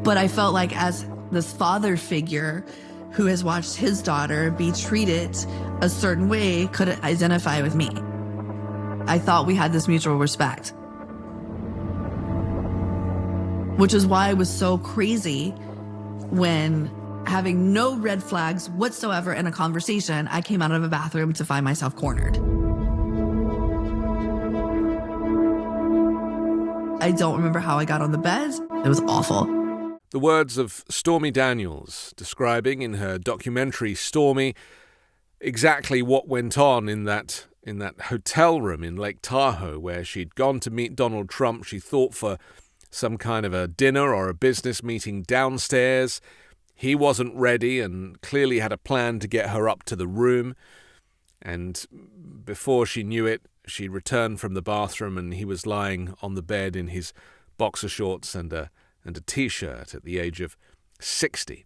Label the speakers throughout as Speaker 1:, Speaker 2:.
Speaker 1: But I felt like as this father figure who has watched his daughter be treated a certain way could identify with me. I thought we had this mutual respect. Which is why it was so crazy when, having no red flags whatsoever in a conversation, I came out of a bathroom to find myself cornered. I don't remember how I got on the bed. It was awful.
Speaker 2: The words of Stormy Daniels, describing in her documentary Stormy exactly what went on in that hotel room in Lake Tahoe where she'd gone to meet Donald Trump. She thought for some kind of a dinner or a business meeting downstairs. He wasn't ready and clearly had a plan to get her up to the room. And before she knew it, she returned from the bathroom and he was lying on the bed in his boxer shorts and a T-shirt at the age of 60.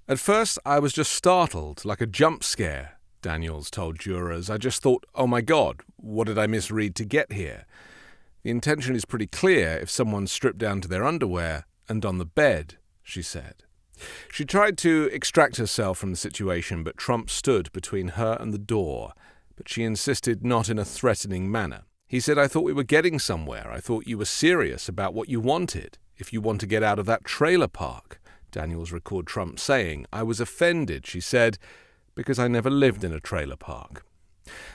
Speaker 2: At first, I was just startled, like a jump scare, Daniels told jurors. I just thought, oh my God, what did I misread to get here? The intention is pretty clear if someone's stripped down to their underwear and on the bed, she said. She tried to extract herself from the situation, but Trump stood between her and the door, but she insisted not in a threatening manner. He said, I thought we were getting somewhere. I thought you were serious about what you wanted. If you want to get out of that trailer park, Daniels recalled Trump saying. I was offended, she said, because I never lived in a trailer park.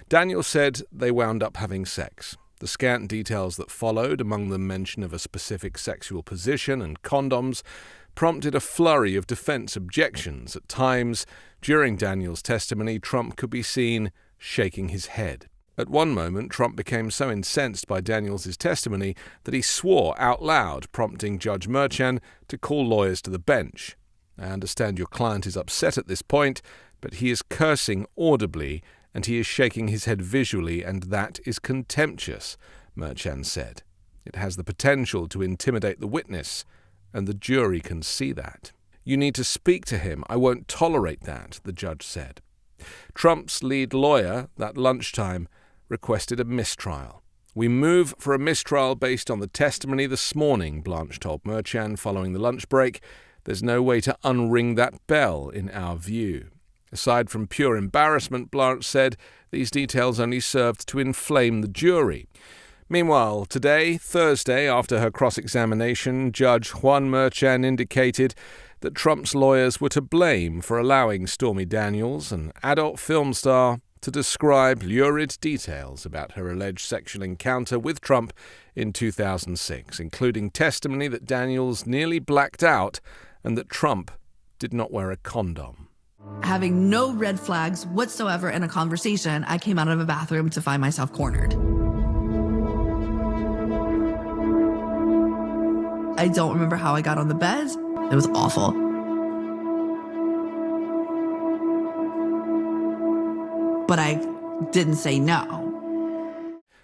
Speaker 2: Daniels said they wound up having sex. The scant details that followed, among them mention of a specific sexual position and condoms, prompted a flurry of defense objections. At times, during Daniels' testimony, Trump could be seen shaking his head. At one moment, Trump became so incensed by Daniels' testimony that he swore out loud, prompting Judge Merchan to call lawyers to the bench. I understand your client is upset at this point, but he is cursing audibly and he is shaking his head visually, and that is contemptuous, Merchan said. It has the potential to intimidate the witness, and the jury can see that. You need to speak to him. I won't tolerate that, the judge said. Trump's lead lawyer, that lunchtime, requested a mistrial. We move for a mistrial based on the testimony this morning, Blanche told Merchan following the lunch break. There's no way to unring that bell, in our view. Aside from pure embarrassment, Blanche said, these details only served to inflame the jury. Meanwhile, today, Thursday, after her cross-examination, Judge Juan Merchan indicated that Trump's lawyers were to blame for allowing Stormy Daniels, an adult film star, to describe lurid details about her alleged sexual encounter with Trump in 2006, including testimony that Daniels nearly blacked out and that Trump did not wear a condom.
Speaker 1: Having no red flags whatsoever in a conversation, I came out of a bathroom to find myself cornered. I don't remember how I got on the bed. It was awful. But I didn't say no.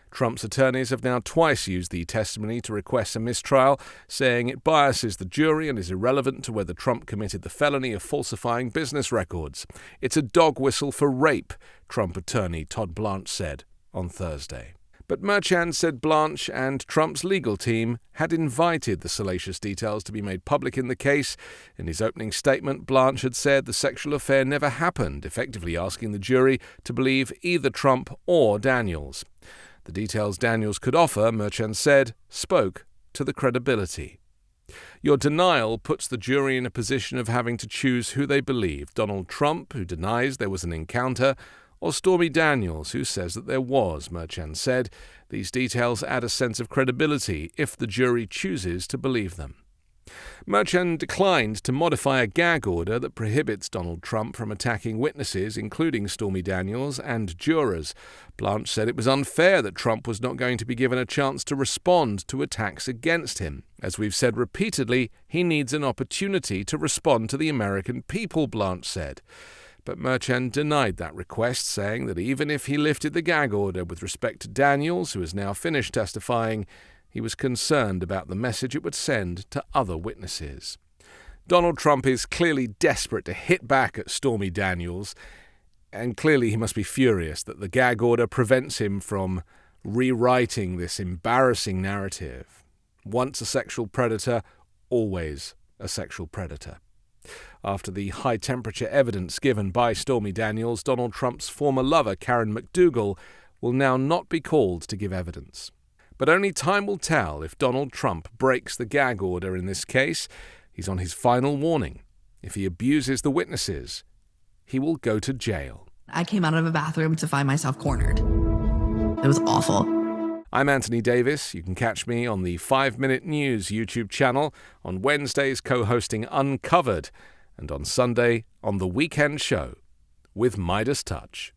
Speaker 2: Trump's attorneys have now twice used the testimony to request a mistrial, saying it biases the jury and is irrelevant to whether Trump committed the felony of falsifying business records. It's a dog whistle for rape, Trump attorney Todd Blanche said on Thursday. But Merchan said Blanche and Trump's legal team had invited the salacious details to be made public in the case. In his opening statement, Blanche had said the sexual affair never happened, effectively asking the jury to believe either Trump or Daniels. The details Daniels could offer, Merchan said, spoke to the credibility. Your denial puts the jury in a position of having to choose who they believe, Donald Trump, who denies there was an encounter, or Stormy Daniels, who says that there was, Merchan said. These details add a sense of credibility if the jury chooses to believe them. Merchan declined to modify a gag order that prohibits Donald Trump from attacking witnesses, including Stormy Daniels and jurors. Blanche said it was unfair that Trump was not going to be given a chance to respond to attacks against him. As we've said repeatedly, he needs an opportunity to respond to the American people, Blanche said. But Merchan denied that request, saying that even if he lifted the gag order with respect to Daniels, who has now finished testifying, he was concerned about the message it would send to other witnesses. Donald Trump is clearly desperate to hit back at Stormy Daniels, and clearly he must be furious that the gag order prevents him from rewriting this embarrassing narrative. Once a sexual predator, always a sexual predator. After the high-temperature evidence given by Stormy Daniels, Donald Trump's former lover, Karen McDougal, will now not be called to give evidence. But only time will tell if Donald Trump breaks the gag order in this case. He's on his final warning. If he abuses the witnesses, he will go to jail.
Speaker 1: I came out of a bathroom to find myself cornered. It was awful.
Speaker 2: I'm Anthony Davis. You can catch me on the 5 Minute News YouTube channel, on Wednesdays co-hosting Uncovered, and on Sunday on The Weekend Show with Midas Touch.